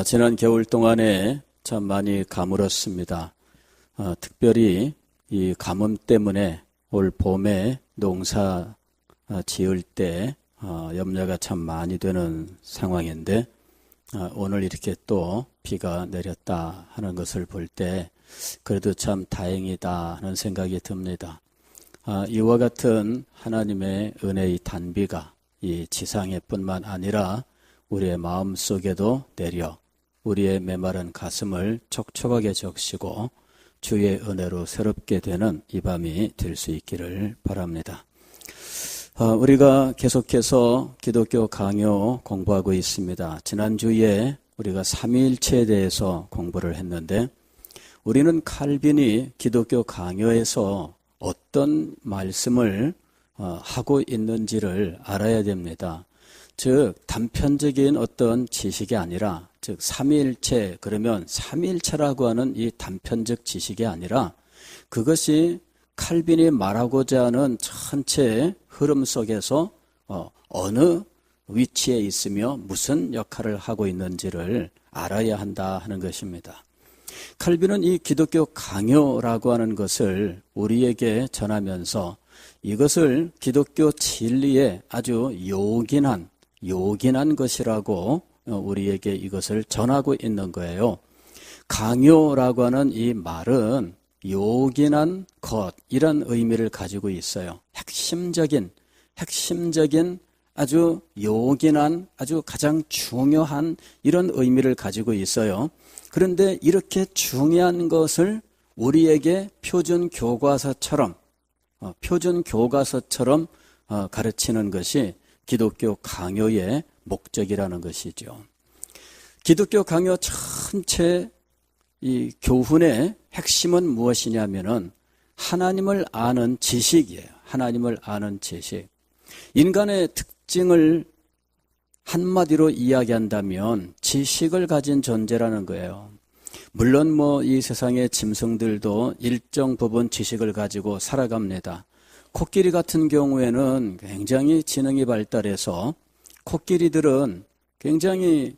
지난 겨울 동안에 참 많이 가물었습니다. 특별히 이 가뭄 때문에 올 봄에 농사 지을 때 염려가 참 많이 되는 상황인데 오늘 이렇게 또 비가 내렸다 하는 것을 볼 때 그래도 참 다행이다 하는 생각이 듭니다. 이와 같은 하나님의 은혜의 단비가 이 지상에 뿐만 아니라 우리의 마음 속에도 내려 우리의 메마른 가슴을 촉촉하게 적시고 주의 은혜로 새롭게 되는 이 밤이 될 수 있기를 바랍니다. 우리가 계속해서 기독교 강요 공부하고 있습니다. 지난주에 우리가 삼위일체에 대해서 공부를 했는데 우리는 칼빈이 기독교 강요에서 어떤 말씀을 하고 있는지를 알아야 됩니다. 즉 단편적인 어떤 지식이 아니라 즉 삼위일체 그러면 삼위일체라고 하는 이 단편적 지식이 아니라 그것이 칼빈이 말하고자 하는 전체 흐름 속에서 어느 위치에 있으며 무슨 역할을 하고 있는지를 알아야 한다 하는 것입니다. 칼빈은 이 기독교 강요라고 하는 것을 우리에게 전하면서 이것을 기독교 진리에 아주 요긴한 것이라고 우리에게 이것을 전하고 있는 거예요. 강요라고 하는 이 말은 요긴한 것 이런 의미를 가지고 있어요. 핵심적인 아주 요긴한 아주 가장 중요한 이런 의미를 가지고 있어요. 그런데 이렇게 중요한 것을 우리에게 표준 교과서처럼 가르치는 것이 기독교 강요의 목적이라는 것이죠. 기독교 강요 전체 이 교훈의 핵심은 무엇이냐면은 하나님을 아는 지식이에요. 하나님을 아는 지식. 인간의 특징을 한마디로 이야기한다면 지식을 가진 존재라는 거예요. 물론 이 세상의 짐승들도 일정 부분 지식을 가지고 살아갑니다. 코끼리 같은 경우에는 굉장히 지능이 발달해서 코끼리들은 굉장히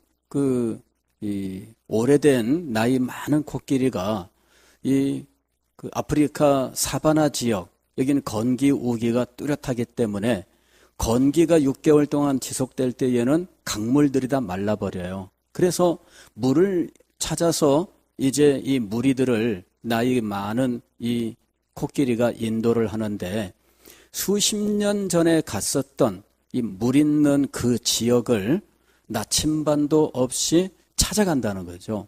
오래된 나이 많은 코끼리가 아프리카 사바나 지역 여기는 건기 우기가 뚜렷하기 때문에 건기가 6개월 동안 지속될 때에는 강물들이 다 말라버려요. 그래서 물을 찾아서 이제 이 무리들을 나이 많은 이 코끼리가 인도를 하는데 수십 년 전에 갔었던 이 물 있는 그 지역을 나침반도 없이 찾아간다는 거죠.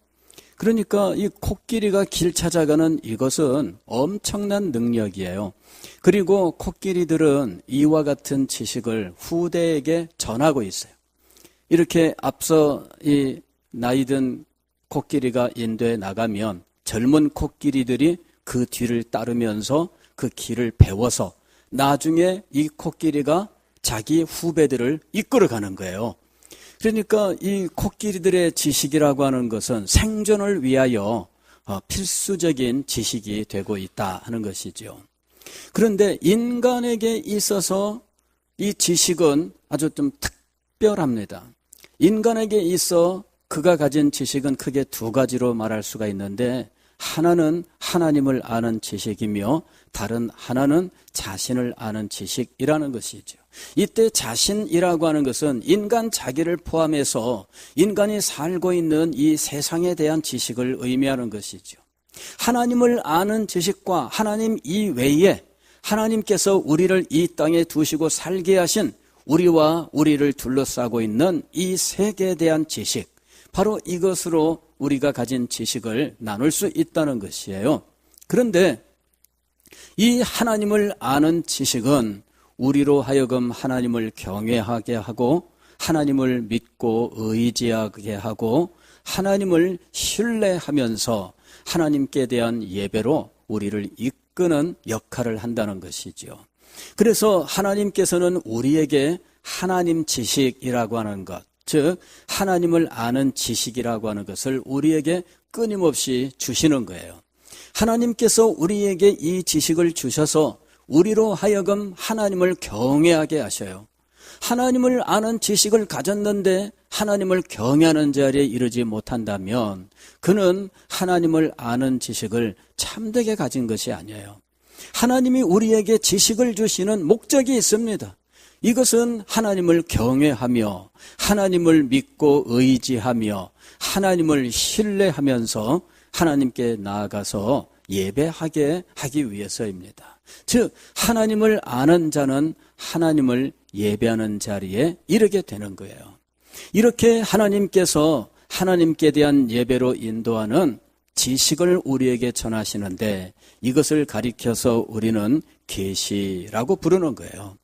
그러니까 이 코끼리가 길 찾아가는 이것은 엄청난 능력이에요. 그리고 코끼리들은 이와 같은 지식을 후대에게 전하고 있어요. 이렇게 앞서 이 나이든 코끼리가 인도에 나가면 젊은 코끼리들이 그 뒤를 따르면서 그 길을 배워서 나중에 이 코끼리가 자기 후배들을 이끌어가는 거예요. 그러니까 이 코끼리들의 지식이라고 하는 것은 생존을 위하여 필수적인 지식이 되고 있다 하는 것이죠. 그런데 인간에게 있어서 이 지식은 아주 좀 특별합니다. 인간에게 있어 그가 가진 지식은 크게 두 가지로 말할 수가 있는데 하나는 하나님을 아는 지식이며 다른 하나는 자신을 아는 지식이라는 것이죠. 이때 자신이라고 하는 것은 인간 자기를 포함해서 인간이 살고 있는 이 세상에 대한 지식을 의미하는 것이죠. 하나님을 아는 지식과 하나님 이외에 하나님께서 우리를 이 땅에 두시고 살게 하신 우리와 우리를 둘러싸고 있는 이 세계에 대한 지식, 바로 이것으로 우리가 가진 지식을 나눌 수 있다는 것이에요. 그런데 이 하나님을 아는 지식은 우리로 하여금 하나님을 경외하게 하고 하나님을 믿고 의지하게 하고 하나님을 신뢰하면서 하나님께 대한 예배로 우리를 이끄는 역할을 한다는 것이죠. 그래서 하나님께서는 우리에게 하나님 지식이라고 하는 것, 즉 하나님을 아는 지식이라고 하는 것을 우리에게 끊임없이 주시는 거예요. 하나님께서 우리에게 이 지식을 주셔서 우리로 하여금 하나님을 경외하게 하셔요. 하나님을 아는 지식을 가졌는데 하나님을 경외하는 자리에 이르지 못한다면 그는 하나님을 아는 지식을 참되게 가진 것이 아니에요. 하나님이 우리에게 지식을 주시는 목적이 있습니다. 이것은 하나님을 경외하며 하나님을 믿고 의지하며 하나님을 신뢰하면서 하나님께 나아가서 예배하게 하기 위해서입니다. 즉 하나님을 아는 자는 하나님을 예배하는 자리에 이르게 되는 거예요. 이렇게 하나님께서 하나님께 대한 예배로 인도하는 지식을 우리에게 전하시는데 이것을 가리켜서 우리는 계시라고 부르는 거예요.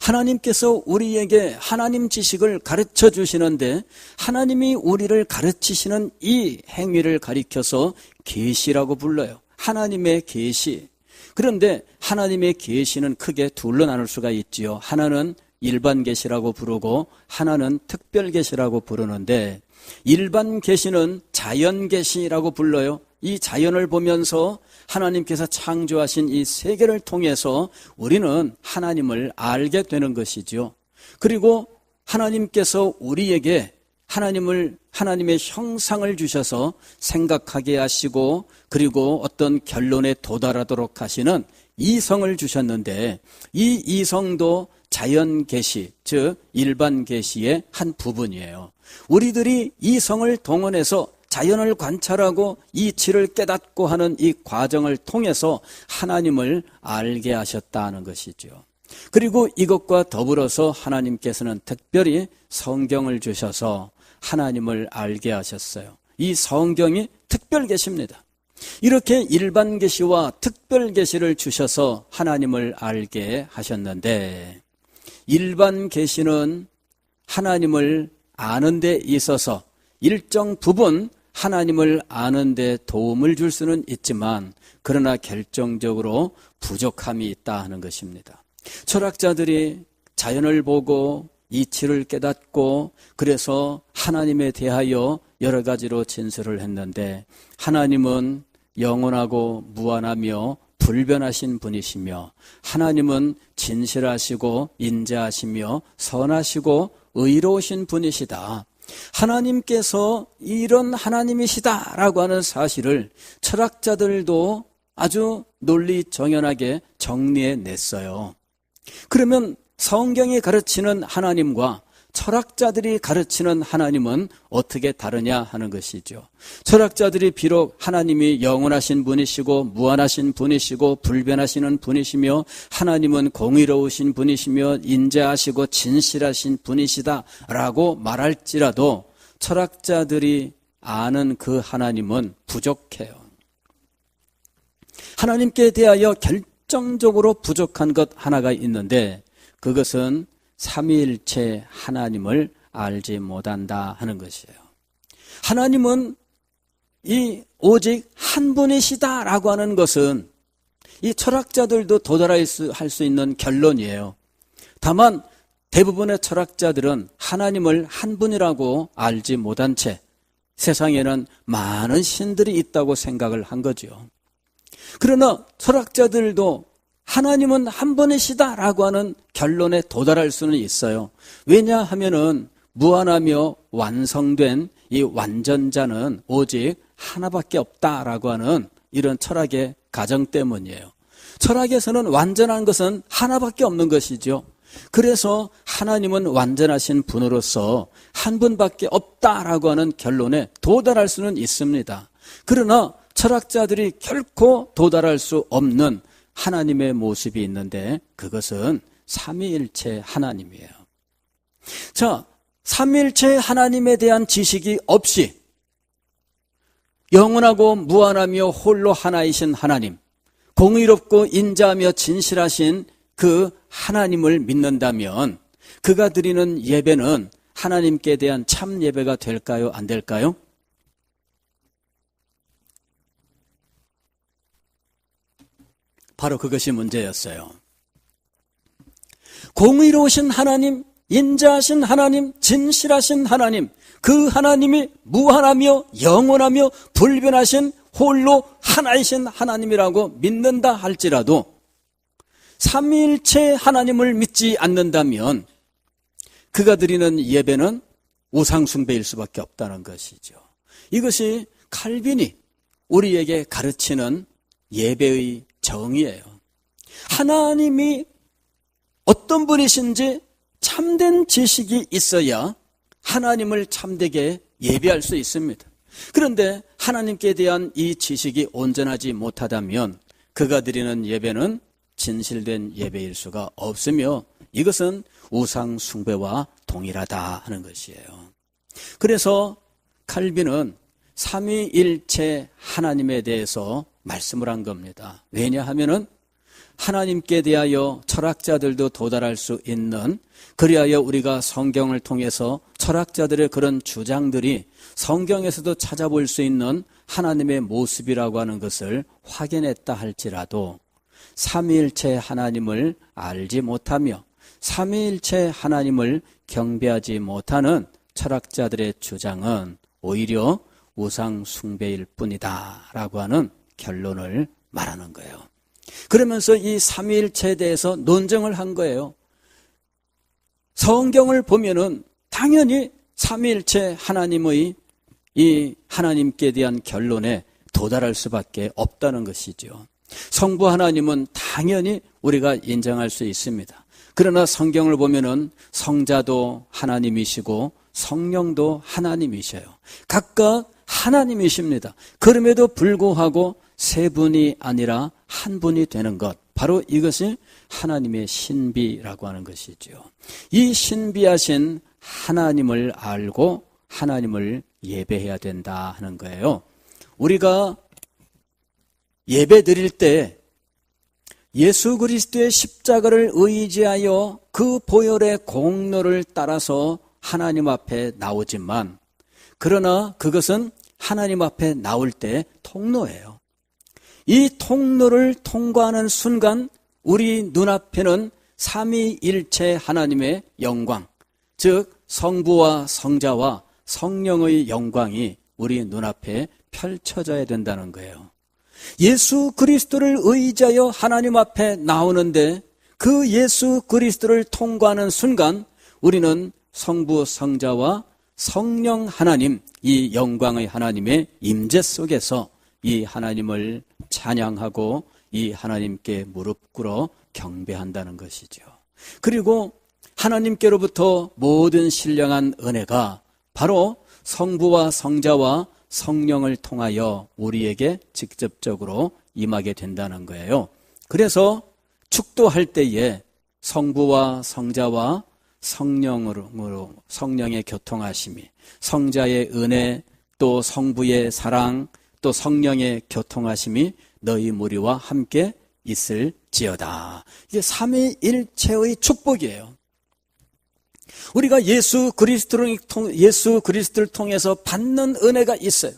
하나님께서 우리에게 하나님 지식을 가르쳐 주시는데 하나님이 우리를 가르치시는 이 행위를 가리켜서 계시라고 불러요. 하나님의 계시. 그런데 하나님의 계시는 크게 둘로 나눌 수가 있지요. 하나는 일반 계시라고 부르고 하나는 특별 계시라고 부르는데 일반 계시는 자연 계시라고 불러요. 이 자연을 보면서 하나님께서 창조하신 이 세계를 통해서 우리는 하나님을 알게 되는 것이죠. 그리고 하나님께서 우리에게 하나님의 형상을 주셔서 생각하게 하시고 그리고 어떤 결론에 도달하도록 하시는 이성을 주셨는데 이 이성도 자연 계시, 즉 일반 계시의 한 부분이에요. 우리들이 이성을 동원해서 자연을 관찰하고 이치를 깨닫고 하는 이 과정을 통해서 하나님을 알게 하셨다는 것이죠. 그리고 이것과 더불어서 하나님께서는 특별히 성경을 주셔서 하나님을 알게 하셨어요. 이 성경이 특별 계시입니다. 이렇게 일반 계시와 특별 계시를 주셔서 하나님을 알게 하셨는데 일반 계시는 하나님을 아는 데 있어서 일정 부분 하나님을 아는 데 도움을 줄 수는 있지만 그러나 결정적으로 부족함이 있다 하는 것입니다. 철학자들이 자연을 보고 이치를 깨닫고 그래서 하나님에 대하여 여러 가지로 진술을 했는데 하나님은 영원하고 무한하며 불변하신 분이시며 하나님은 진실하시고 인자하시며 선하시고 의로우신 분이시다. 하나님께서 이런 하나님이시다라고 하는 사실을 철학자들도 아주 논리정연하게 정리해냈어요. 그러면 성경이 가르치는 하나님과 철학자들이 가르치는 하나님은 어떻게 다르냐 하는 것이죠. 철학자들이 비록 하나님이 영원하신 분이시고 무한하신 분이시고 불변하시는 분이시며 하나님은 공의로우신 분이시며 인자하시고 진실하신 분이시다라고 말할지라도 철학자들이 아는 그 하나님은 부족해요. 하나님께 대하여 결정적으로 부족한 것 하나가 있는데 그것은 삼위일체 하나님을 알지 못한다 하는 것이에요. 하나님은 오직 한 분이시다라고 하는 것은 이 철학자들도 도달할 수 있는 결론이에요. 다만 대부분의 철학자들은 하나님을 한 분이라고 알지 못한 채 세상에는 많은 신들이 있다고 생각을 한 거죠. 그러나 철학자들도 하나님은 한 분이시다라고 하는 결론에 도달할 수는 있어요. 왜냐하면은 무한하며 완성된 이 완전자는 오직 하나밖에 없다라고 하는 이런 철학의 가정 때문이에요. 철학에서는 완전한 것은 하나밖에 없는 것이죠. 그래서 하나님은 완전하신 분으로서 한 분밖에 없다라고 하는 결론에 도달할 수는 있습니다. 그러나 철학자들이 결코 도달할 수 없는 하나님의 모습이 있는데 그것은 삼위일체 하나님이에요. 자, 삼위일체 하나님에 대한 지식이 없이 영원하고 무한하며 홀로 하나이신 하나님, 공의롭고 인자하며 진실하신 그 하나님을 믿는다면 그가 드리는 예배는 하나님께 대한 참 예배가 될까요? 안 될까요? 바로 그것이 문제였어요. 공의로우신 하나님, 인자하신 하나님, 진실하신 하나님, 그 하나님이 무한하며 영원하며 불변하신 홀로 하나이신 하나님이라고 믿는다 할지라도 삼위일체 하나님을 믿지 않는다면 그가 드리는 예배는 우상숭배일 수밖에 없다는 것이죠. 이것이 칼빈이 우리에게 가르치는 예배의 정의예요. 하나님이 어떤 분이신지 참된 지식이 있어야 하나님을 참되게 예배할 수 있습니다. 그런데 하나님께 대한 이 지식이 온전하지 못하다면 그가 드리는 예배는 진실된 예배일 수가 없으며 이것은 우상 숭배와 동일하다 하는 것이에요. 그래서 칼빈은 삼위일체 하나님에 대해서 말씀을 한 겁니다. 왜냐하면은 하나님께 대하여 철학자들도 도달할 수 있는, 그리하여 우리가 성경을 통해서 철학자들의 그런 주장들이 성경에서도 찾아볼 수 있는 하나님의 모습이라고 하는 것을 확인했다 할지라도 삼위일체 하나님을 알지 못하며 삼위일체 하나님을 경배하지 못하는 철학자들의 주장은 오히려 우상 숭배일 뿐이다 라고 하는 결론을 말하는 거예요. 그러면서 이 삼위일체에 대해서 논증을 한 거예요. 성경을 보면은 당연히 삼위일체 하나님의 이 하나님께 대한 결론에 도달할 수밖에 없다는 것이죠. 성부 하나님은 당연히 우리가 인정할 수 있습니다. 그러나 성경을 보면은 성자도 하나님이시고 성령도 하나님이셔요. 각각 하나님이십니다. 그럼에도 불구하고 세 분이 아니라 한 분이 되는 것, 바로 이것이 하나님의 신비라고 하는 것이죠. 이 신비하신 하나님을 알고 하나님을 예배해야 된다 하는 거예요. 우리가 예배 드릴 때 예수 그리스도의 십자가를 의지하여 그 보혈의 공로를 따라서 하나님 앞에 나오지만, 그러나 그것은 하나님 앞에 나올 때 통로예요. 이 통로를 통과하는 순간 우리 눈앞에는 삼위일체 하나님의 영광, 즉 성부와 성자와 성령의 영광이 우리 눈앞에 펼쳐져야 된다는 거예요. 예수 그리스도를 의지하여 하나님 앞에 나오는데 그 예수 그리스도를 통과하는 순간 우리는 성부, 성자와 성령 하나님, 이 영광의 하나님의 임재 속에서 이 하나님을 찬양하고 이 하나님께 무릎 꿇어 경배한다는 것이죠. 그리고 하나님께로부터 모든 신령한 은혜가 바로 성부와 성자와 성령을 통하여 우리에게 직접적으로 임하게 된다는 거예요. 그래서 축도할 때에 성부와 성자와 성령으로 성령의 교통하심이, 성자의 은혜, 또 성부의 사랑, 또 성령의 교통하심이 너희 무리와 함께 있을지어다. 이게 삼위일체의 축복이에요. 우리가 예수 그리스도를 통해서 받는 은혜가 있어요.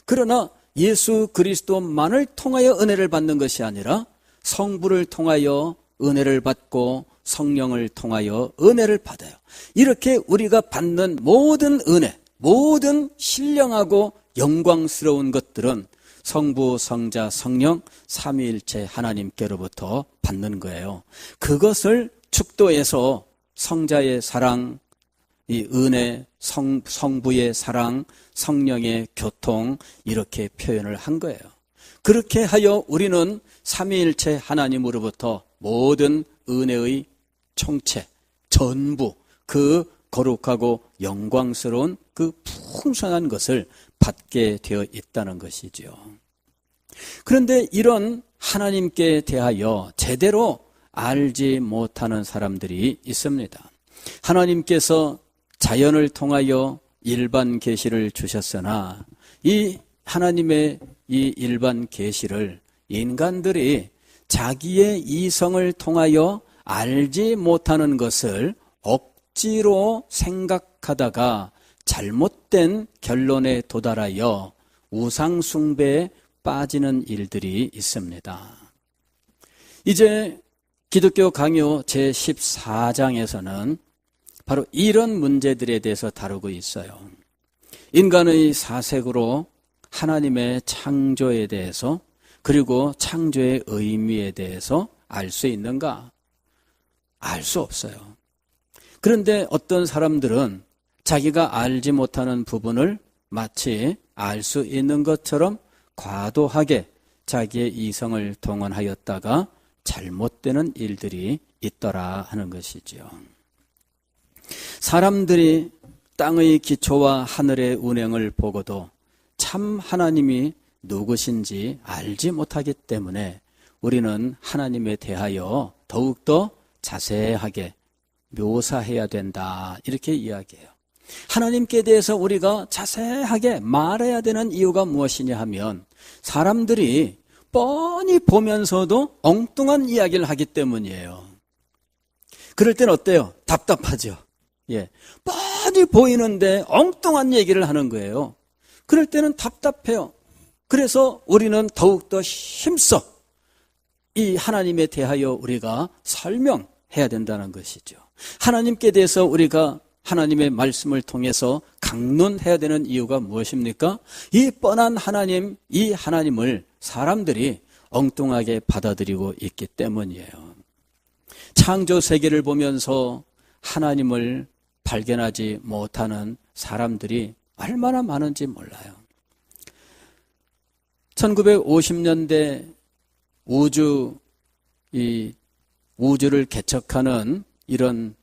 그러나 예수 그리스도만을 통하여 은혜를 받는 것이 아니라 성부를 통하여 은혜를 받고 성령을 통하여 은혜를 받아요. 이렇게 우리가 받는 모든 은혜, 모든 신령하고 영광스러운 것들은 성부, 성자, 성령, 삼위일체 하나님께로부터 받는 거예요. 그것을 축도해서 성자의 사랑, 이 은혜, 성부의 사랑, 성령의 교통, 이렇게 표현을 한 거예요. 그렇게 하여 우리는 삼위일체 하나님으로부터 모든 은혜의 총체, 전부, 그 거룩하고 영광스러운 그 풍성한 것을 받게 되어 있다는 것이죠. 그런데 이런 하나님께 대하여 제대로 알지 못하는 사람들이 있습니다. 하나님께서 자연을 통하여 일반 계시를 주셨으나 이 하나님의 이 일반 계시를 인간들이 자기의 이성을 통하여 알지 못하는 것을 억지로 생각하다가 잘못된 결론에 도달하여 우상숭배에 빠지는 일들이 있습니다. 이제 기독교 강요 제14장에서는 바로 이런 문제들에 대해서 다루고 있어요. 인간의 사색으로 하나님의 창조에 대해서, 그리고 창조의 의미에 대해서 알 수 있는가? 알 수 없어요. 그런데 어떤 사람들은 자기가 알지 못하는 부분을 마치 알 수 있는 것처럼 과도하게 자기의 이성을 동원하였다가 잘못되는 일들이 있더라 하는 것이지요. 사람들이 땅의 기초와 하늘의 운행을 보고도 참 하나님이 누구신지 알지 못하기 때문에 우리는 하나님에 대하여 더욱더 자세하게 묘사해야 된다, 이렇게 이야기해요. 하나님께 대해서 우리가 자세하게 말해야 되는 이유가 무엇이냐 하면 사람들이 뻔히 보면서도 엉뚱한 이야기를 하기 때문이에요. 그럴 땐 어때요? 답답하죠. 예, 뻔히 보이는데 엉뚱한 얘기를 하는 거예요. 그럴 때는 답답해요. 그래서 우리는 더욱더 힘써 이 하나님에 대하여 우리가 설명해야 된다는 것이죠. 하나님께 대해서 우리가 하나님의 말씀을 통해서 강론해야 되는 이유가 무엇입니까? 이 뻔한 하나님, 이 하나님을 사람들이 엉뚱하게 받아들이고 있기 때문이에요. 창조 세계를 보면서 하나님을 발견하지 못하는 사람들이 얼마나 많은지 몰라요. 1950년대 우주를 개척하는 이런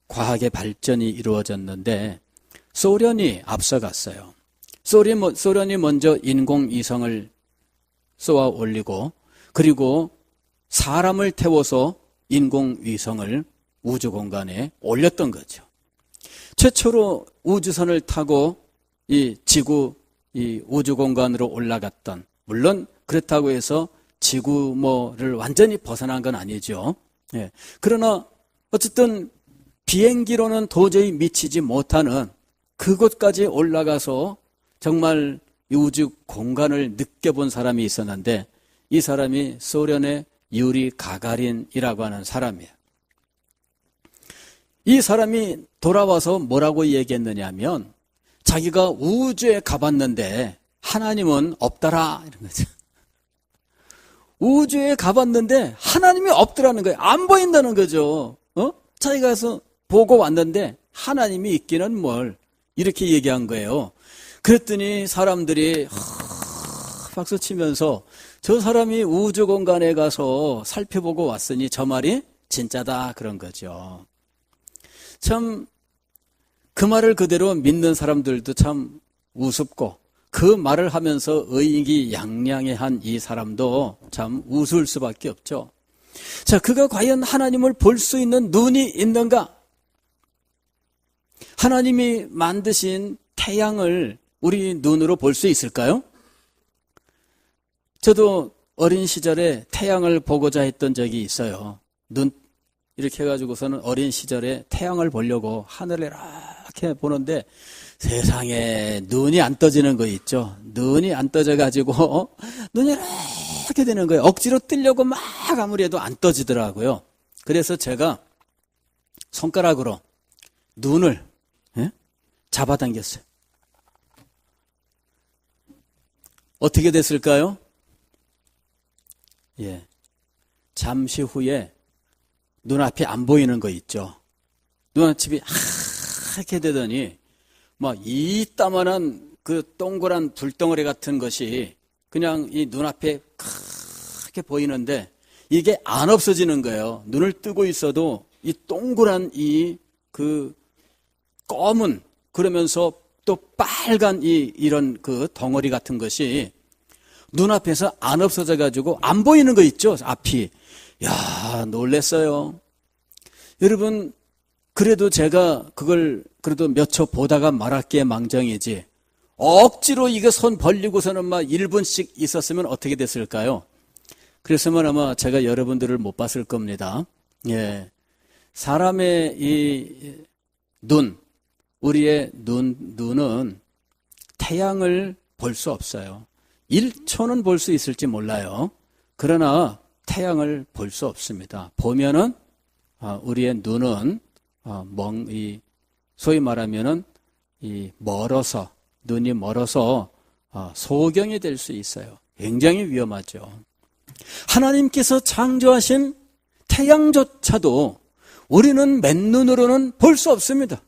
과학의 발전이 이루어졌는데 소련이 앞서갔어요. 소련이 먼저 인공위성을 쏘아 올리고 그리고 사람을 태워서 인공위성을 우주 공간에 올렸던 거죠. 최초로 우주선을 타고 이 우주 공간으로 올라갔던, 물론 그렇다고 해서 지구를 완전히 벗어난 건 아니죠. 예. 그러나 어쨌든 비행기로는 도저히 미치지 못하는 그곳까지 올라가서 정말 우주 공간을 느껴본 사람이 있었는데 이 사람이 소련의 유리 가가린이라고 하는 사람이에요. 이 사람이 돌아와서 뭐라고 얘기했느냐 하면 자기가 우주에 가봤는데 하나님은 없더라, 이런 거죠. 우주에 가봤는데 하나님이 없더라는 거예요. 안 보인다는 거죠. 자기가 가서 보고 왔는데 하나님이 있기는 뭘, 이렇게 얘기한 거예요. 그랬더니 사람들이 박수 치면서 저 사람이 우주 공간에 가서 살펴보고 왔으니 저 말이 진짜다, 그런 거죠. 참 그 말을 그대로 믿는 사람들도 참 우습고 그 말을 하면서 의기양양해한 이 사람도 참 우스울 수밖에 없죠. 자, 그가 과연 하나님을 볼 수 있는 눈이 있는가? 하나님이 만드신 태양을 우리 눈으로 볼 수 있을까요? 저도 어린 시절에 태양을 보고자 했던 적이 있어요. 눈 이렇게 해가지고서는 어린 시절에 태양을 보려고 하늘을 이렇게 보는데 세상에 눈이 안 떠지는 거 있죠. 눈이 안 떠져가지고 눈이 이렇게 되는 거예요. 억지로 뜨려고 막 아무리 해도 안 떠지더라고요. 그래서 제가 손가락으로 눈을 잡아당겼어요. 어떻게 됐을까요? 예, 잠시 후에 눈앞이 안 보이는 거 있죠. 눈앞이 하얗게 되더니 막 이따만한 그 동그란 불덩어리 같은 것이 그냥 이 눈앞에 크게 보이는데 이게 안 없어지는 거예요. 눈을 뜨고 있어도 이 동그란 그 검은, 그러면서 또 빨간 이런 그 덩어리 같은 것이 눈앞에서 안 없어져 가지고 안 보이는 거 있죠, 앞이. 야, 놀랬어요. 여러분, 그래도 제가 그걸 그래도 몇 초 보다가 말았기에 망정이지, 억지로 이게 손 벌리고서는 막 1분씩 있었으면 어떻게 됐을까요? 그랬으면 아마 제가 여러분들을 못 봤을 겁니다. 예. 사람의 이 눈, 우리의 눈은 태양을 볼 수 없어요. 1초는 볼 수 있을지 몰라요. 그러나 태양을 볼 수 없습니다. 보면은 우리의 눈은 소위 말하면은 멀어서, 눈이 멀어서 소경이 될 수 있어요. 굉장히 위험하죠. 하나님께서 창조하신 태양조차도 우리는 맨눈으로는 볼 수 없습니다.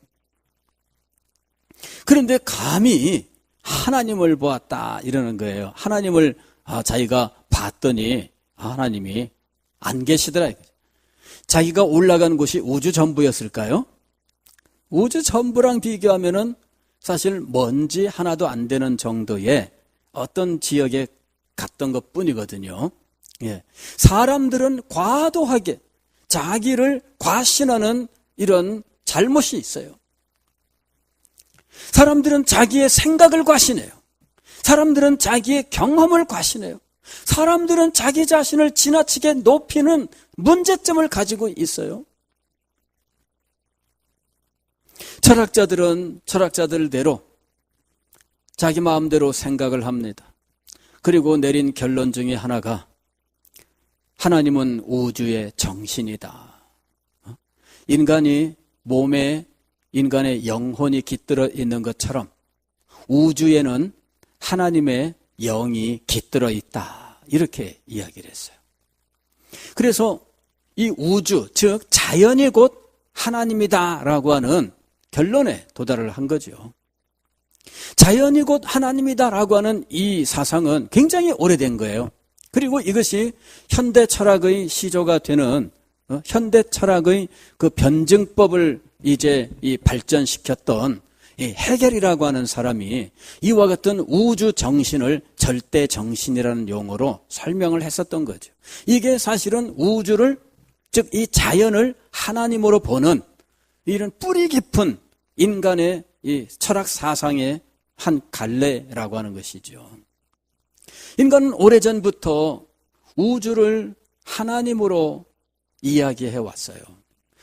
그런데 감히 하나님을 보았다 이러는 거예요. 하나님을 자기가 봤더니 하나님이 안 계시더라. 자기가 올라간 곳이 우주 전부였을까요? 우주 전부랑 비교하면은 사실 먼지 하나도 안 되는 정도의 어떤 지역에 갔던 것 뿐이거든요. 예. 사람들은 과도하게 자기를 과신하는 이런 잘못이 있어요. 사람들은 자기의 생각을 과신해요. 사람들은 자기의 경험을 과신해요. 사람들은 자기 자신을 지나치게 높이는 문제점을 가지고 있어요. 철학자들은 철학자들대로 자기 마음대로 생각을 합니다. 그리고 내린 결론 중에 하나가 하나님은 우주의 정신이다. 인간이 몸에 인간의 영혼이 깃들어 있는 것처럼 우주에는 하나님의 영이 깃들어 있다. 이렇게 이야기를 했어요. 그래서 이 우주, 즉 자연이 곧 하나님이다라고 하는 결론에 도달을 한 거죠. 자연이 곧 하나님이다라고 하는 이 사상은 굉장히 오래된 거예요. 그리고 이것이 현대 철학의 시조가 되는 현대 철학의 그 변증법을 이제 발전시켰던 이 헤겔이라고 하는 사람이 이와 같은 우주 정신을 절대 정신이라는 용어로 설명을 했었던 거죠. 이게 사실은 우주를, 즉 이 자연을 하나님으로 보는 이런 뿌리 깊은 인간의 이 철학 사상의 한 갈래라고 하는 것이죠. 인간은 오래전부터 우주를 하나님으로 이야기해 왔어요.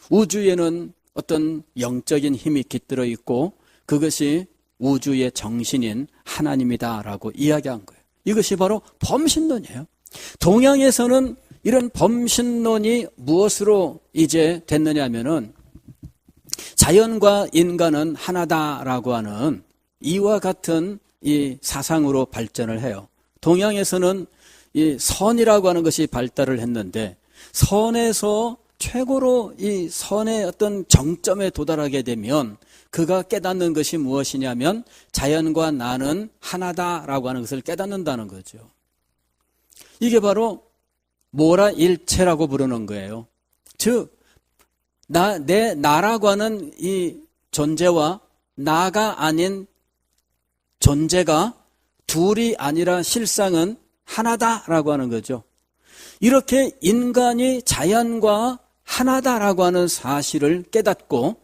우주에는 어떤 영적인 힘이 깃들어 있고 그것이 우주의 정신인 하나님이다라고 이야기한 거예요. 이것이 바로 범신론이에요. 동양에서는 이런 범신론이 무엇으로 이제 됐느냐 하면은 자연과 인간은 하나다라고 하는 이와 같은 이 사상으로 발전을 해요. 동양에서는 이 선이라고 하는 것이 발달을 했는데 선에서 최고로 이 선의 어떤 정점에 도달하게 되면 그가 깨닫는 것이 무엇이냐면 자연과 나는 하나다라고 하는 것을 깨닫는다는 거죠. 이게 바로 모라일체라고 부르는 거예요. 즉 나라고 하는 이 존재와 나가 아닌 존재가 둘이 아니라 실상은 하나다라고 하는 거죠. 이렇게 인간이 자연과 하나다라고 하는 사실을 깨닫고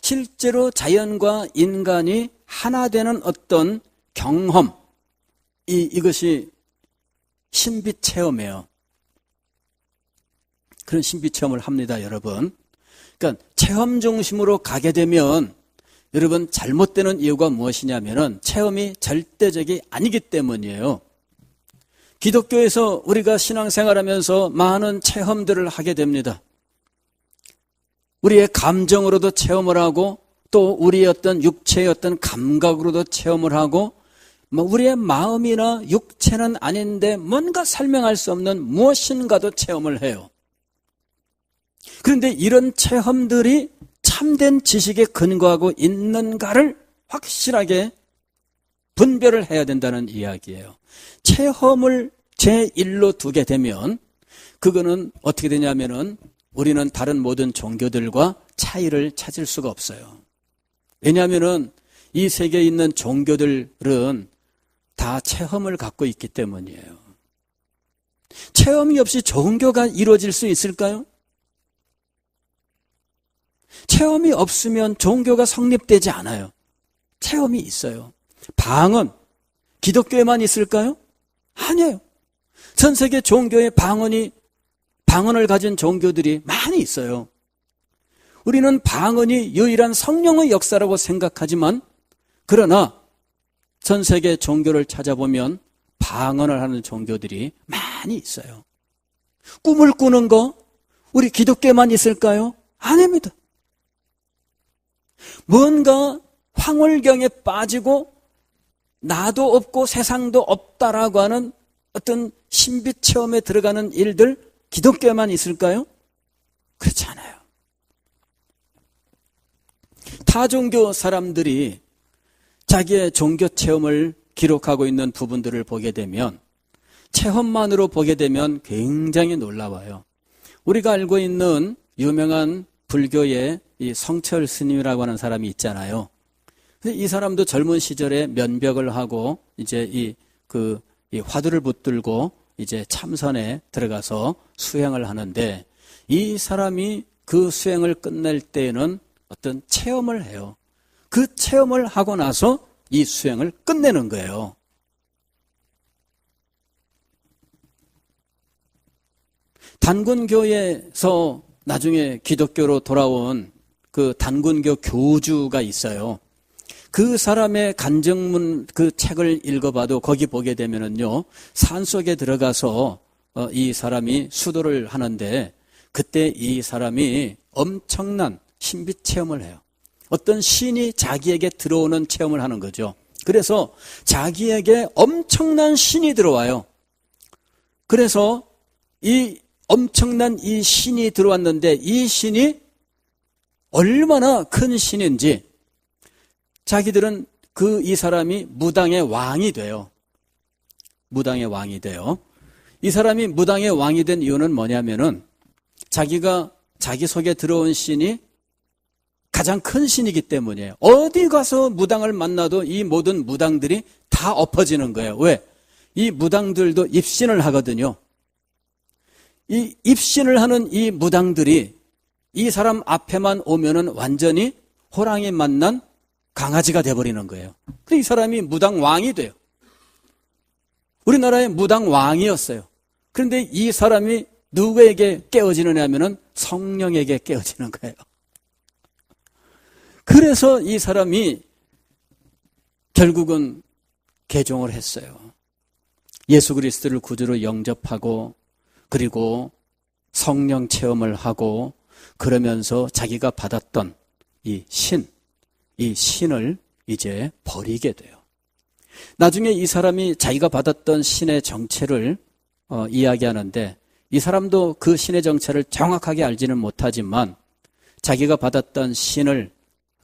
실제로 자연과 인간이 하나 되는 어떤 경험, 이것이 신비체험이에요. 그런 신비체험을 합니다, 여러분. 그러니까 체험 중심으로 가게 되면 여러분 잘못되는 이유가 무엇이냐면은 체험이 절대적이 아니기 때문이에요. 기독교에서 우리가 신앙생활하면서 많은 체험들을 하게 됩니다. 우리의 감정으로도 체험을 하고 또 우리의 어떤 육체의 어떤 감각으로도 체험을 하고 우리의 마음이나 육체는 아닌데 뭔가 설명할 수 없는 무엇인가도 체험을 해요. 그런데 이런 체험들이 참된 지식에 근거하고 있는가를 확실하게 분별을 해야 된다는 이야기예요. 체험을 제1로 두게 되면 그거는 어떻게 되냐면은 우리는 다른 모든 종교들과 차이를 찾을 수가 없어요. 왜냐하면은 이 세계에 있는 종교들은 다 체험을 갖고 있기 때문이에요. 체험이 없이 종교가 이루어질 수 있을까요? 체험이 없으면 종교가 성립되지 않아요. 체험이 있어요. 방언, 기독교에만 있을까요? 아니에요. 전 세계 종교의 방언을 가진 종교들이 많이 있어요. 우리는 방언이 유일한 성령의 역사라고 생각하지만 그러나 전 세계 종교를 찾아보면 방언을 하는 종교들이 많이 있어요. 꿈을 꾸는 거 우리 기독교에만 있을까요? 아닙니다. 뭔가 황홀경에 빠지고 나도 없고 세상도 없다라고 하는 어떤 신비체험에 들어가는 일들 기독교에만 있을까요? 그렇지 않아요. 타 종교 사람들이 자기의 종교 체험을 기록하고 있는 부분들을 보게 되면, 체험만으로 보게 되면 굉장히 놀라워요. 우리가 알고 있는 유명한 불교의 이 성철 스님이라고 하는 사람이 있잖아요. 이 사람도 젊은 시절에 면벽을 하고 이제 이 화두를 붙들고 이제 참선에 들어가서 수행을 하는데, 이 사람이 그 수행을 끝낼 때에는 어떤 체험을 해요. 그 체험을 하고 나서 이 수행을 끝내는 거예요. 단군교에서 나중에 기독교로 돌아온 그 단군교 교주가 있어요. 그 사람의 간증문 그 책을 읽어봐도 거기 보게 되면은요, 산속에 들어가서 이 사람이 수도를 하는데, 그때 이 사람이 엄청난 신비 체험을 해요. 어떤 신이 자기에게 들어오는 체험을 하는 거죠. 그래서 자기에게 엄청난 신이 들어와요. 그래서 이 엄청난 이 신이 들어왔는데, 이 신이 얼마나 큰 신인지 자기들은 이 사람이 무당의 왕이 돼요. 무당의 왕이 돼요. 이 사람이 무당의 왕이 된 이유는 뭐냐면은, 자기 속에 들어온 신이 가장 큰 신이기 때문이에요. 어디 가서 무당을 만나도 이 모든 무당들이 다 엎어지는 거예요. 왜? 이 무당들도 입신을 하거든요. 이 입신을 하는 이 무당들이 이 사람 앞에만 오면은 완전히 호랑이 만난 강아지가 돼버리는 거예요. 그래서 이 사람이 무당 왕이 돼요. 우리나라의 무당 왕이었어요. 그런데 이 사람이 누구에게 깨어지느냐 하면은 성령에게 깨어지는 거예요. 그래서 이 사람이 결국은 개종을 했어요. 예수 그리스도를 구주로 영접하고, 그리고 성령 체험을 하고, 그러면서 자기가 받았던 이 신을 이제 버리게 돼요. 나중에 이 사람이 자기가 받았던 신의 정체를 이야기하는데, 이 사람도 그 신의 정체를 정확하게 알지는 못하지만 자기가 받았던 신을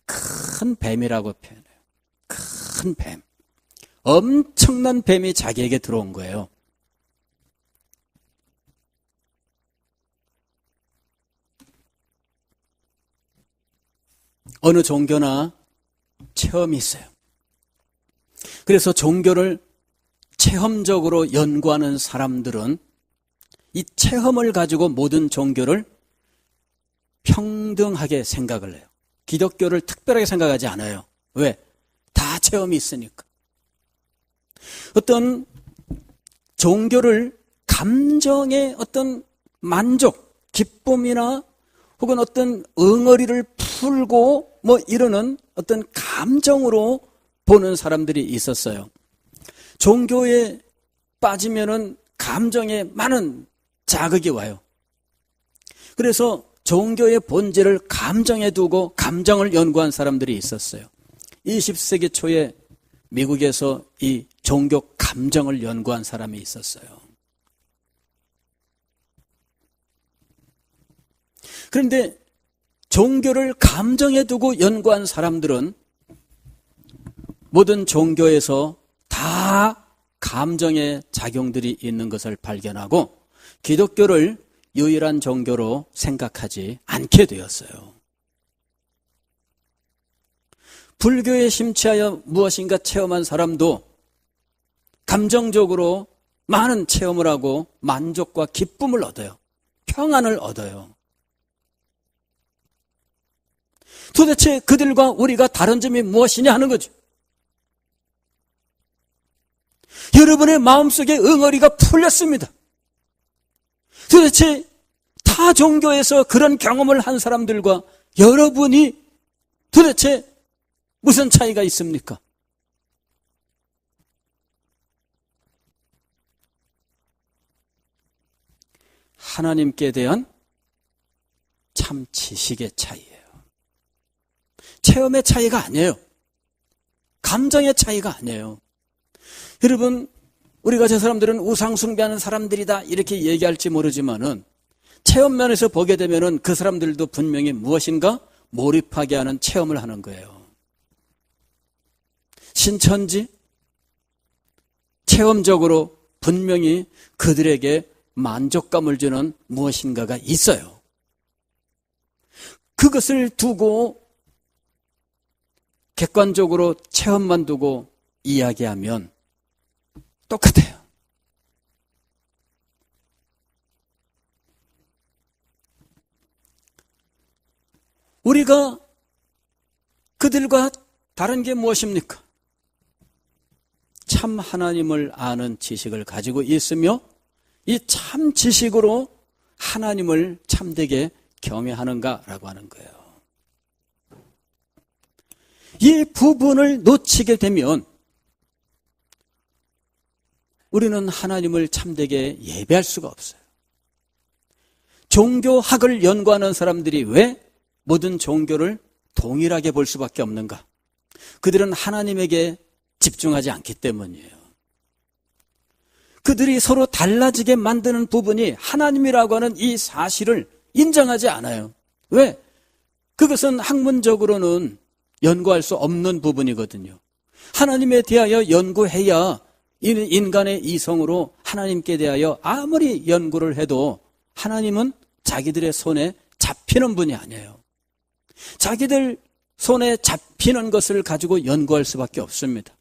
큰 뱀이라고 표현해요. 큰 뱀. 엄청난 뱀이 자기에게 들어온 거예요. 어느 종교나 체험이 있어요. 그래서 종교를 체험적으로 연구하는 사람들은 이 체험을 가지고 모든 종교를 평등하게 생각을 해요. 기독교를 특별하게 생각하지 않아요. 왜? 다 체험이 있으니까. 어떤 종교를 감정의 어떤 만족, 기쁨이나 혹은 어떤 응어리를 풀고 이러는 어떤 감정으로 보는 사람들이 있었어요. 종교에 빠지면은 감정에 많은 자극이 와요. 그래서 종교의 본질을 감정에 두고 감정을 연구한 사람들이 있었어요. 20세기 초에 미국에서 이 종교 감정을 연구한 사람이 있었어요. 그런데 종교를 감정에 두고 연구한 사람들은 모든 종교에서 다 감정의 작용들이 있는 것을 발견하고 기독교를 유일한 종교로 생각하지 않게 되었어요. 불교에 심취하여 무엇인가 체험한 사람도 감정적으로 많은 체험을 하고 만족과 기쁨을 얻어요. 평안을 얻어요. 도대체 그들과 우리가 다른 점이 무엇이냐 하는 거죠. 여러분의 마음속에 응어리가 풀렸습니다. 도대체 타 종교에서 그런 경험을 한 사람들과 여러분이 도대체 무슨 차이가 있습니까? 하나님께 대한 참 지식의 차이예요. 체험의 차이가 아니에요. 감정의 차이가 아니에요. 여러분, 우리가 저 사람들은 우상 숭배하는 사람들이다 이렇게 얘기할지 모르지만은 체험 면에서 보게 되면은 그 사람들도 분명히 무엇인가 몰입하게 하는 체험을 하는 거예요. 신천지, 체험적으로 분명히 그들에게 만족감을 주는 무엇인가가 있어요. 그것을 두고 객관적으로 체험만 두고 이야기하면 똑같아요. 우리가 그들과 다른 게 무엇입니까? 참 하나님을 아는 지식을 가지고 있으며 이 참 지식으로 하나님을 참되게 경외하는가라고 하는 거예요. 이 부분을 놓치게 되면 우리는 하나님을 참되게 예배할 수가 없어요. 종교학을 연구하는 사람들이 왜 모든 종교를 동일하게 볼 수밖에 없는가? 그들은 하나님에게 집중하지 않기 때문이에요. 그들이 서로 달라지게 만드는 부분이 하나님이라고 하는 이 사실을 인정하지 않아요. 왜? 그것은 학문적으로는 연구할 수 없는 부분이거든요. 하나님에 대하여 연구해야 인간의 이성으로 하나님께 대하여 아무리 연구를 해도 하나님은 자기들의 손에 잡히는 분이 아니에요. 자기들 손에 잡히는 것을 가지고 연구할 수밖에 없습니다.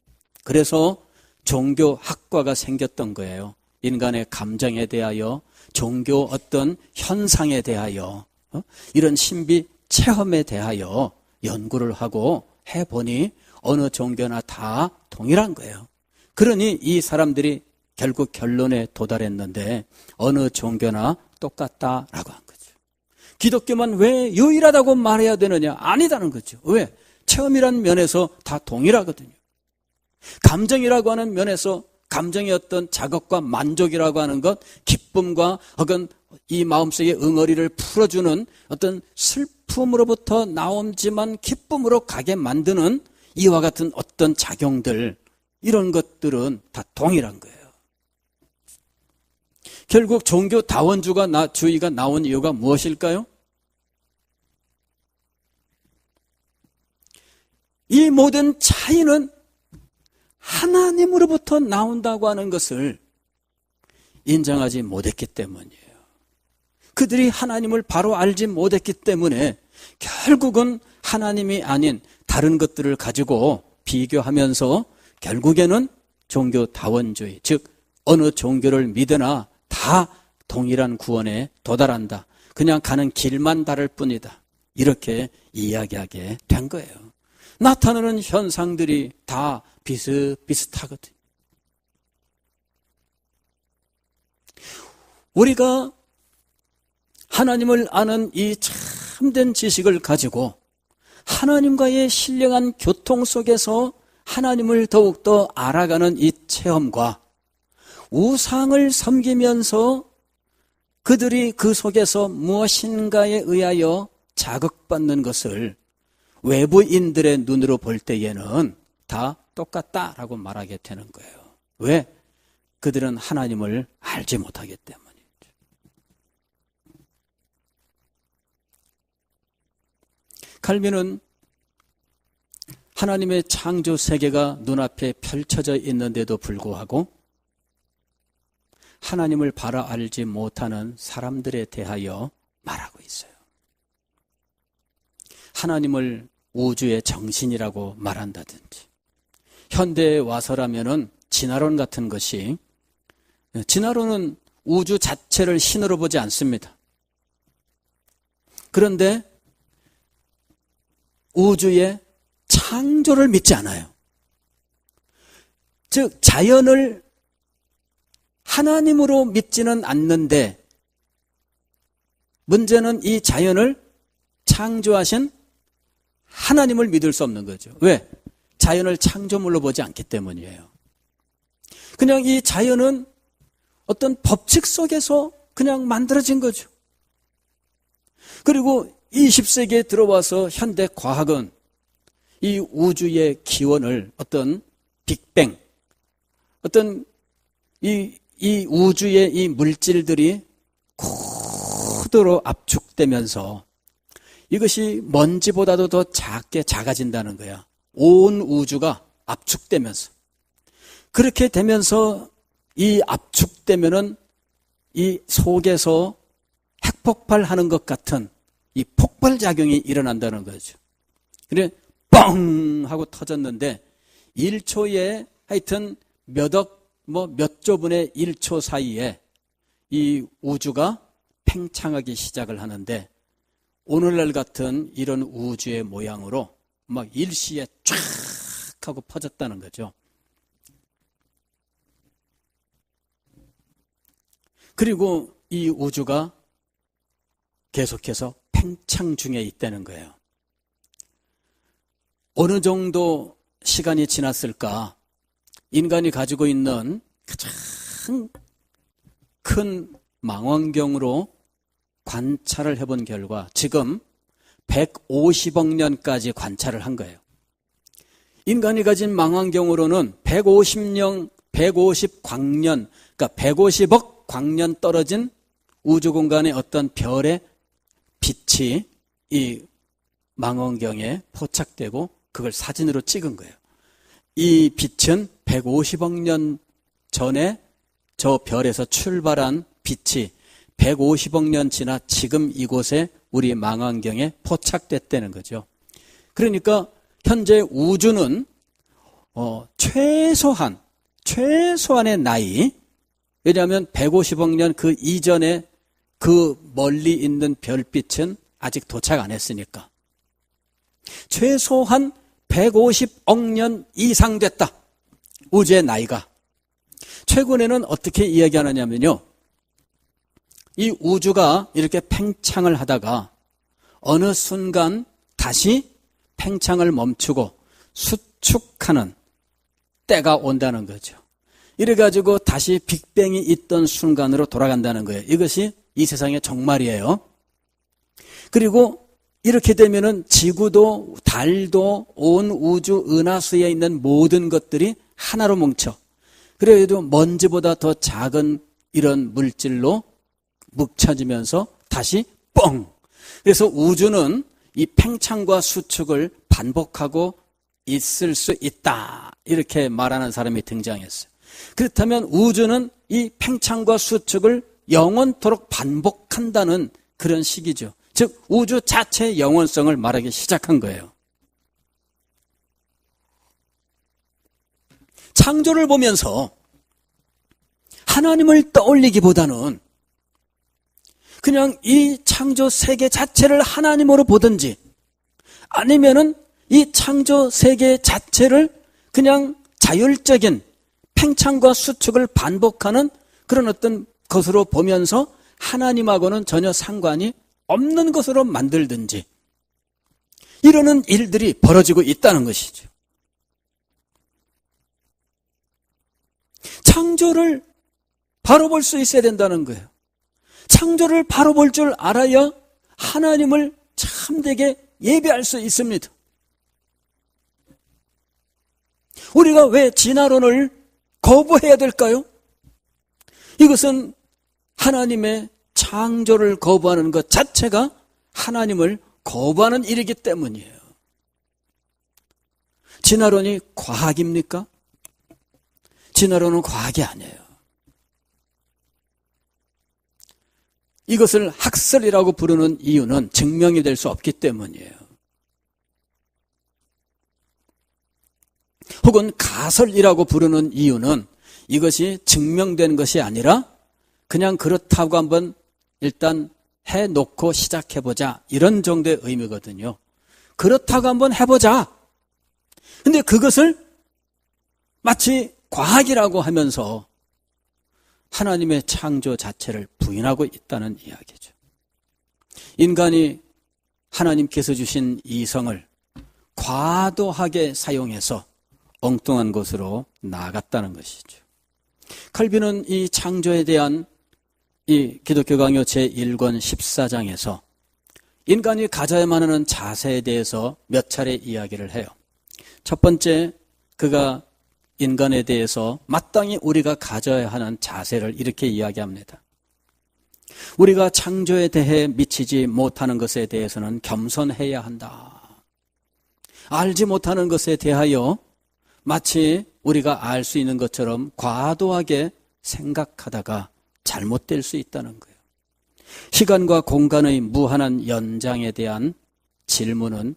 그래서 종교학과가 생겼던 거예요. 인간의 감정에 대하여, 종교 어떤 현상에 대하여, 이런 신비 체험에 대하여 연구를 하고 해보니 어느 종교나 다 동일한 거예요. 그러니 이 사람들이 결국 결론에 도달했는데 어느 종교나 똑같다라고 한 거죠. 기독교만 왜 유일하다고 말해야 되느냐? 아니다는 거죠. 왜? 체험이라는 면에서 다 동일하거든요. 감정이라고 하는 면에서 감정의 어떤 자극과 만족이라고 하는 것, 기쁨과 혹은 이 마음속의 응어리를 풀어주는 어떤 슬픔으로부터 나오지만 기쁨으로 가게 만드는 이와 같은 어떤 작용들, 이런 것들은 다 동일한 거예요. 결국 종교 다원주의가 나온 이유가 무엇일까요? 이 모든 차이는 하나님으로부터 나온다고 하는 것을 인정하지 못했기 때문이에요. 그들이 하나님을 바로 알지 못했기 때문에 결국은 하나님이 아닌 다른 것들을 가지고 비교하면서 결국에는 종교 다원주의, 즉 어느 종교를 믿으나 다 동일한 구원에 도달한다. 그냥 가는 길만 다를 뿐이다. 이렇게 이야기하게 된 거예요. 나타나는 현상들이 다 비슷비슷하거든요. 우리가 하나님을 아는 이 참된 지식을 가지고 하나님과의 신령한 교통 속에서 하나님을 더욱더 알아가는 이 체험과 우상을 섬기면서 그들이 그 속에서 무엇인가에 의하여 자극받는 것을 외부인들의 눈으로 볼 때에는 다 똑같다라고 말하게 되는 거예요. 왜? 그들은 하나님을 알지 못하기 때문이죠. 칼빈은 하나님의 창조 세계가 눈앞에 펼쳐져 있는데도 불구하고 하나님을 바로 알지 못하는 사람들에 대하여 말하고 있어요. 하나님을 우주의 정신이라고 말한다든지, 현대에 와서라면은 진화론 같은 것이, 진화론은 우주 자체를 신으로 보지 않습니다. 그런데 우주의 창조를 믿지 않아요. 즉 자연을 하나님으로 믿지는 않는데 문제는 이 자연을 창조하신 하나님을 믿을 수 없는 거죠. 왜? 자연을 창조물로 보지 않기 때문이에요. 그냥 이 자연은 어떤 법칙 속에서 그냥 만들어진 거죠. 그리고 20세기에 들어와서 현대 과학은 이 우주의 기원을 어떤 빅뱅, 어떤 이 우주의 이 물질들이 고도로 압축되면서 이것이 먼지보다도 더 작게 작아진다는 거야. 온 우주가 압축되면서 그렇게 되면서 이 압축되면은 이 속에서 핵폭발하는 것 같은 이 폭발작용이 일어난다는 거죠. 그래 뻥 하고 터졌는데 1초에 하여튼 몇 조분의 1초 사이에 이 우주가 팽창하기 시작을 하는데 오늘날 같은 이런 우주의 모양으로 막 일시에 쫙 하고 퍼졌다는 거죠. 그리고 이 우주가 계속해서 팽창 중에 있다는 거예요. 어느 정도 시간이 지났을까? 인간이 가지고 있는 가장 큰 망원경으로 관찰을 해본 결과 지금 150억 년까지 관찰을 한 거예요. 인간이 가진 망원경으로는 150 광년, 그러니까 150억 광년 떨어진 우주 공간의 어떤 별의 빛이 이 망원경에 포착되고 그걸 사진으로 찍은 거예요. 이 빛은 150억 년 전에 저 별에서 출발한 빛이 150억 년 지나 지금 이곳에 우리 망원경에 포착됐다는 거죠. 그러니까 현재 우주는 최소한의 나이, 왜냐하면 150억 년 그 이전에 그 멀리 있는 별빛은 아직 도착 안 했으니까 최소한 150억 년 이상 됐다. 우주의 나이가. 최근에는 어떻게 이야기하느냐면요. 이 우주가 이렇게 팽창을 하다가 어느 순간 다시 팽창을 멈추고 수축하는 때가 온다는 거죠. 이래가지고 다시 빅뱅이 있던 순간으로 돌아간다는 거예요. 이것이 이 세상의 정말이에요. 그리고 이렇게 되면은 지구도 달도 온 우주 은하수에 있는 모든 것들이 하나로 뭉쳐. 그래도 먼지보다 더 작은 이런 물질로 뭉쳐지면서 다시 뻥. 그래서 우주는 이 팽창과 수축을 반복하고 있을 수 있다. 이렇게 말하는 사람이 등장했어요. 그렇다면 우주는 이 팽창과 수축을 영원토록 반복한다는 그런 식이죠. 즉 우주 자체의 영원성을 말하기 시작한 거예요. 창조를 보면서 하나님을 떠올리기보다는 그냥 이 창조 세계 자체를 하나님으로 보든지 아니면은 이 창조 세계 자체를 그냥 자율적인 팽창과 수축을 반복하는 그런 어떤 것으로 보면서 하나님하고는 전혀 상관이 없는 것으로 만들든지 이러는 일들이 벌어지고 있다는 것이죠. 창조를 바로 볼 수 있어야 된다는 거예요. 창조를 바로 볼 줄 알아야 하나님을 참되게 예배할 수 있습니다. 우리가 왜 진화론을 거부해야 될까요? 이것은 하나님의 창조를 거부하는 것 자체가 하나님을 거부하는 일이기 때문이에요. 진화론이 과학입니까? 진화론은 과학이 아니에요. 이것을 학설이라고 부르는 이유는 증명이 될 수 없기 때문이에요. 혹은 가설이라고 부르는 이유는 이것이 증명된 것이 아니라 그냥 그렇다고 한번 일단 해놓고 시작해보자 이런 정도의 의미거든요. 그렇다고 한번 해보자. 근데 그것을 마치 과학이라고 하면서 하나님의 창조 자체를 부인하고 있다는 이야기죠. 인간이 하나님께서 주신 이성을 과도하게 사용해서 엉뚱한 곳으로 나아갔다는 것이죠. 칼빈은 이 창조에 대한 이 기독교 강요 제1권 14장에서 인간이 가져야만 하는 자세에 대해서 몇 차례 이야기를 해요. 첫 번째, 그가 인간에 대해서 마땅히 우리가 가져야 하는 자세를 이렇게 이야기합니다. 우리가 창조에 대해 미치지 못하는 것에 대해서는 겸손해야 한다. 알지 못하는 것에 대하여 마치 우리가 알 수 있는 것처럼 과도하게 생각하다가 잘못될 수 있다는 거예요. 시간과 공간의 무한한 연장에 대한 질문은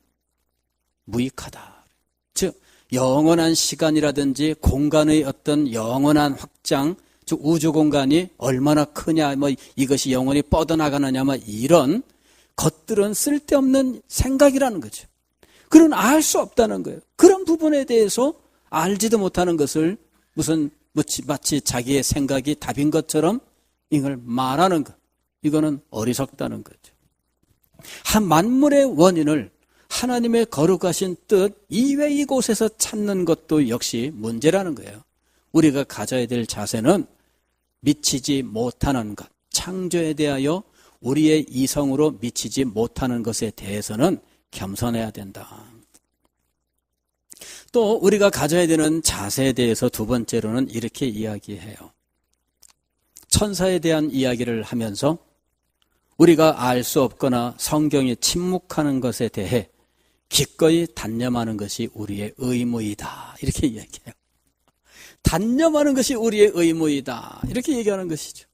무익하다. 즉 영원한 시간이라든지 공간의 어떤 영원한 확장, 즉 우주 공간이 얼마나 크냐, 이것이 영원히 뻗어나가느냐, 이런 것들은 쓸데없는 생각이라는 거죠. 그런 알 수 없다는 거예요. 그런 부분에 대해서 알지도 못하는 것을 마치 자기의 생각이 답인 것처럼 이걸 말하는 것, 이거는 어리석다는 거죠. 만물의 원인을 하나님의 거룩하신 뜻 이외 이곳에서 찾는 것도 역시 문제라는 거예요. 우리가 가져야 될 자세는 미치지 못하는 것, 창조에 대하여 우리의 이성으로 미치지 못하는 것에 대해서는 겸손해야 된다. 또 우리가 가져야 되는 자세에 대해서 두 번째로는 이렇게 이야기해요. 천사에 대한 이야기를 하면서 우리가 알 수 없거나 성경이 침묵하는 것에 대해 기꺼이 단념하는 것이 우리의 의무이다. 이렇게 이야기해요. 단념하는 것이 우리의 의무이다. 이렇게 얘기하는 것이죠.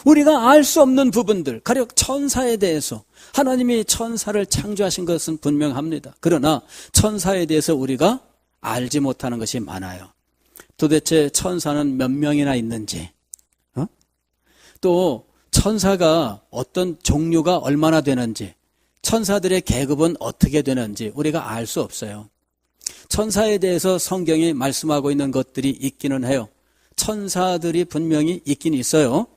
우리가 알 수 없는 부분들, 가령 천사에 대해서 하나님이 천사를 창조하신 것은 분명합니다. 그러나 천사에 대해서 우리가 알지 못하는 것이 많아요. 도대체 천사는 몇 명이나 있는지, 또 천사가 어떤 종류가 얼마나 되는지, 천사들의 계급은 어떻게 되는지 우리가 알 수 없어요. 천사에 대해서 성경이 말씀하고 있는 것들이 있기는 해요. 천사들이 분명히 있긴 있어요.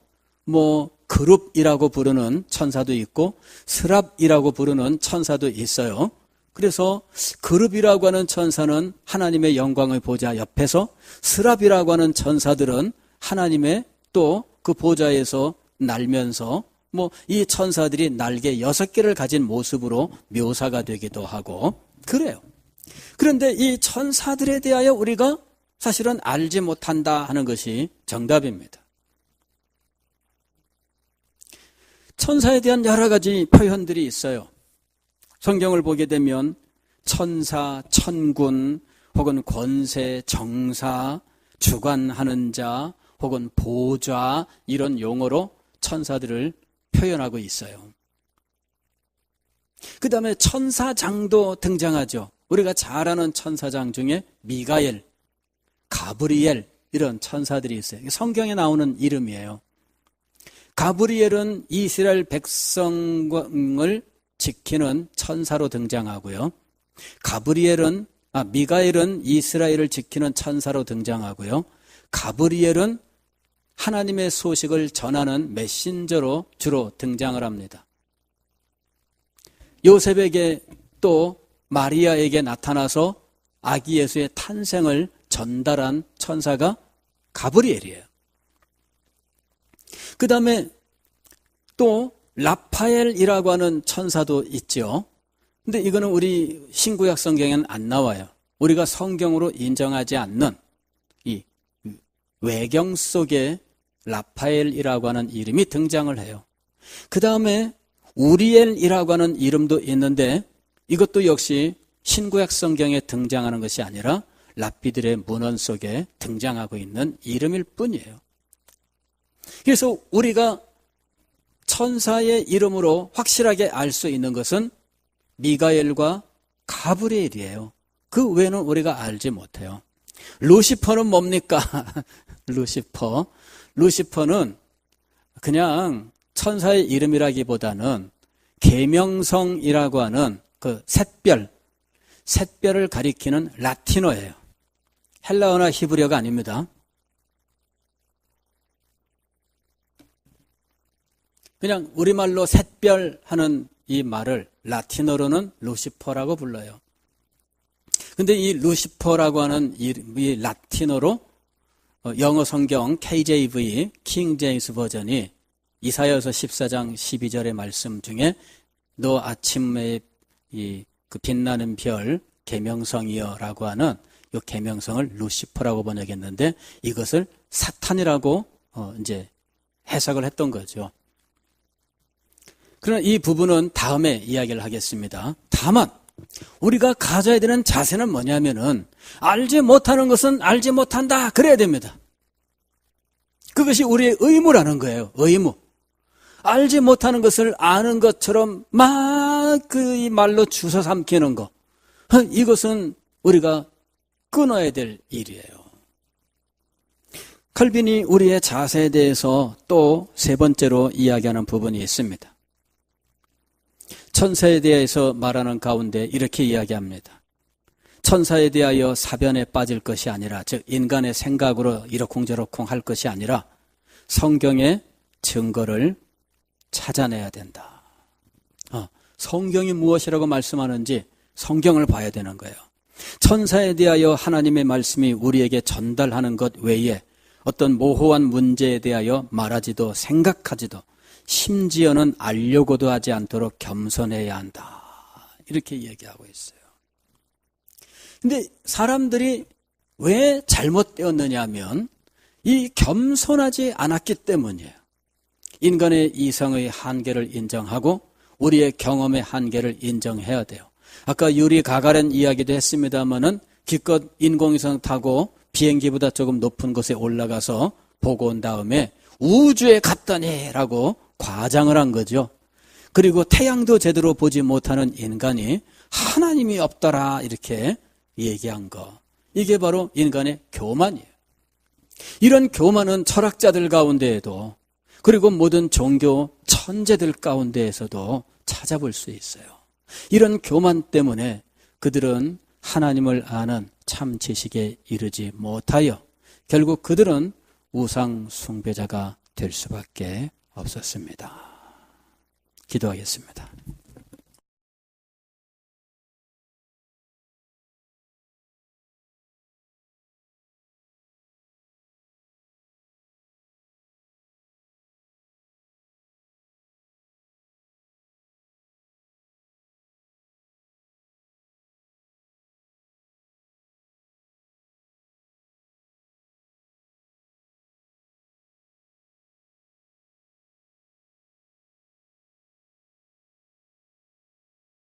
그룹이라고 부르는 천사도 있고 스랍이라고 부르는 천사도 있어요. 그래서 그룹이라고 하는 천사는 하나님의 영광의 보좌 옆에서, 스랍이라고 하는 천사들은 하나님의 또 그 보좌에서 날면서 이 천사들이 날개 6개를 가진 모습으로 묘사가 되기도 하고 그래요. 그런데 이 천사들에 대하여 우리가 사실은 알지 못한다 하는 것이 정답입니다. 천사에 대한 여러 가지 표현들이 있어요. 성경을 보게 되면 천사, 천군, 혹은 권세, 정사, 주관하는 자, 혹은 보좌, 이런 용어로 천사들을 표현하고 있어요. 그 다음에 천사장도 등장하죠. 우리가 잘 아는 천사장 중에 미가엘, 가브리엘, 이런 천사들이 있어요. 성경에 나오는 이름이에요. 가브리엘은 이스라엘 백성을 지키는 천사로 등장하고요. 미가엘은 이스라엘을 지키는 천사로 등장하고요. 가브리엘은 하나님의 소식을 전하는 메신저로 주로 등장을 합니다. 요셉에게 또 마리아에게 나타나서 아기 예수의 탄생을 전달한 천사가 가브리엘이에요. 그 다음에 또 라파엘이라고 하는 천사도 있죠. 근데 이거는 우리 신구약 성경에는 안 나와요. 우리가 성경으로 인정하지 않는 이 외경 속에 라파엘이라고 하는 이름이 등장을 해요. 그 다음에 우리엘이라고 하는 이름도 있는데 이것도 역시 신구약 성경에 등장하는 것이 아니라 랍비들의 문헌 속에 등장하고 있는 이름일 뿐이에요. 그래서 우리가 천사의 이름으로 확실하게 알 수 있는 것은 미가엘과 가브리엘이에요. 그 외에는 우리가 알지 못해요. 루시퍼는 뭡니까? 루시퍼는 그냥 천사의 이름이라기보다는 계명성이라고 하는 그 샛별을 가리키는 라틴어예요. 헬라어나 히브리어가 아닙니다. 그냥 우리말로 샛별 하는 이 말을 라틴어로는 루시퍼라고 불러요. 근데 이 루시퍼라고 하는 이 라틴어로 영어 성경 KJV, 킹 제임스 버전이 이사야서 14장 12절의 말씀 중에 너 아침에 그 빛나는 별 계명성이여라고 하는 이 계명성을 루시퍼라고 번역했는데 이것을 사탄이라고 이제 해석을 했던 거죠. 그러나 이 부분은 다음에 이야기를 하겠습니다. 다만 우리가 가져야 되는 자세는 뭐냐면은 알지 못하는 것은 알지 못한다 그래야 됩니다. 그것이 우리의 의무라는 거예요. 의무. 알지 못하는 것을 아는 것처럼 막 그 말로 주워 삼키는 거, 이것은 우리가 끊어야 될 일이에요. 칼빈이 우리의 자세에 대해서 또 세 번째로 이야기하는 부분이 있습니다. 천사에 대해서 말하는 가운데 이렇게 이야기합니다. 천사에 대하여 사변에 빠질 것이 아니라, 즉 인간의 생각으로 이러쿵저러쿵 할 것이 아니라 성경의 증거를 찾아내야 된다. 성경이 무엇이라고 말씀하는지 성경을 봐야 되는 거예요. 천사에 대하여 하나님의 말씀이 우리에게 전달하는 것 외에 어떤 모호한 문제에 대하여 말하지도 생각하지도 심지어는 알려고도 하지 않도록 겸손해야 한다. 이렇게 얘기하고 있어요. 근데 사람들이 왜 잘못되었느냐 하면 이 겸손하지 않았기 때문이에요. 인간의 이성의 한계를 인정하고 우리의 경험의 한계를 인정해야 돼요. 아까 유리 가가린 이야기도 했습니다마는 기껏 인공위성 타고 비행기보다 조금 높은 곳에 올라가서 보고 온 다음에 우주에 갔더니라고 과장을 한 거죠. 그리고 태양도 제대로 보지 못하는 인간이 하나님이 없더라 이렇게 얘기한 거. 이게 바로 인간의 교만이에요. 이런 교만은 철학자들 가운데에도 그리고 모든 종교 천재들 가운데에서도 찾아볼 수 있어요. 이런 교만 때문에 그들은 하나님을 아는 참 지식에 이르지 못하여 결국 그들은 우상 숭배자가 될 수밖에 없었습니다. 기도하겠습니다.